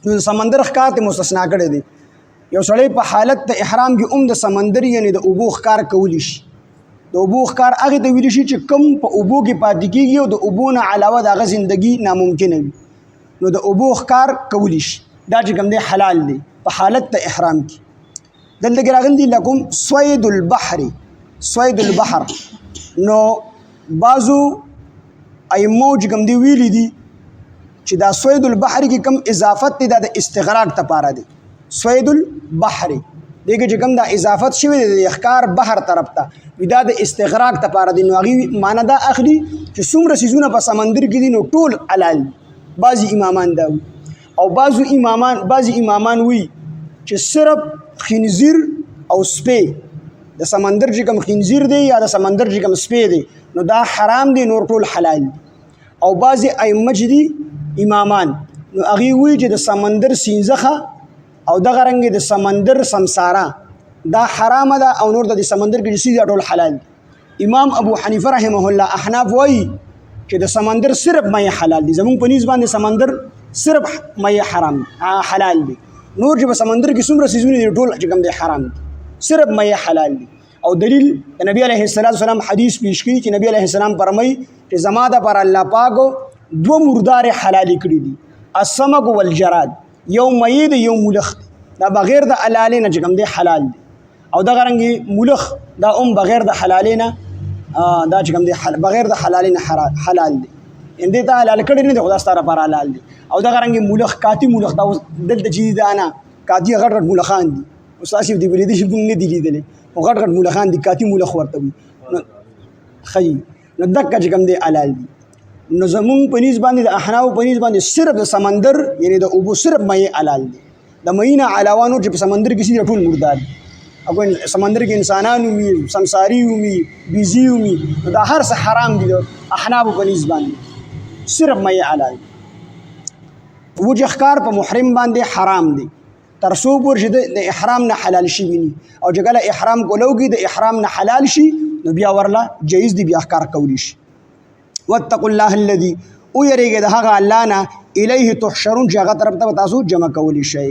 نو سمندر ښکار ته مستثنا کړی دی. یو سړی په حالت د احرام کې د سمندر یعنی د اوبو ښکار کولی شي. د اوبو ښکار هغې ته ویلی شي چې کوم په اوبو کې پاتې کېږي او د اوبو نه علاوه د هغه زندګي ناممکنه وي، نو د اوبو ښکار کولی شي. دا چې کوم دی حلال دی په حالت د احرام کې. دلته کې راغلی دی لکم صید البحر، صید البحر. نو بعضو ائمو چې کوم دی ویلی دي چې دا صید البحر کې کوم اضافت دی دا د استغراق لپاره دی. صید البحر دې کې چې کوم دا اضافت شوی دی د ښکار بحر طرف ته وي دا د استغراق لپاره دی. نو هغې معنی دا اخلي چې څومره څیزونه په سمندر کې دي نو ټول حلال دي. بعضې امامان دا وي او بعضې امامان وي چې صرف خنزیر او سپی، د سمندر چې کوم خنزیر دی یا د سمندر چې کوم سپی دی نو دا حرام دی، نور ټول حلال دي. او بعضې ائمه چې دي امامان نو هغې وایي چې د سمندر سینځخه او دغه رنګې د سمندر سمساره دا حرامه ده او نور د سمندر کې چې څه ټول حلال دي. امام ابو حنیفه رحمه الله احناف وایي چې د سمندر صرف مې حلال دي. زمونږ په نسبت باندې سمندر صرف مې حرام حلال دي، نور چې په سمندر کې څومره څیزونه دي ټول چې کوم دی حرام دي، صرف مې حلال دي. او دلیل د نبی علیه السلام حدیث پیش کړي چې نبی علیه السلام فرمایي چې زما دپاره الله پاک دوه مردارې حلالې کړي دي، السمک والجراد، یو مې دی یو ملخ دی. دا بغیر د حلالې نه چې کوم دی حلال دی. او دغه رنګې ملخ دا بغیر د حلالې نه دا چې کوم دی بغیر د حلالې نه حلال دی. دې ته حلال کړی نه دی، خو دا ستا لپاره حلال دی. او دغه رنګې ملخ کاتی ملخ دا اوس دلته چې دا نه کاتی غټ غټ ملخان دي، استاد صاحب دې ولیدي چې موږ نه دي لیدلی، خو غټ غټ ملخان دي، کاتی ملخ ورته وي. ښه نو دقه چې کوم دی حلال دي. نو زمونږ په نسبت باندې د احنافو په نسبت باندې صرف د سمندر یعنی د اوبو صرف مې حلال دي. د مې نه علاوه نور چې په سمندر کې څه ټول مردار دي. اګوین سمندر کې انسانان وي، سمساری وي، بیزي وي، دا هر څه حرام دي د احنافو په نسبت باندې، صرف مې حلال دي. وجه ښکار په محرم باندې حرام دی تر څو پورې چې د احرام نه حلال شي ویني، او چې کله احرام کولوږي د احرام نه حلال شي نو بیا ورله جایز دی بیا ښکار کولی شي. واتقوا الله الذي او یریږئ د هغه الله نه الیه تحشرون چې هغه طرف ته به تاسو جمع کولی شئ.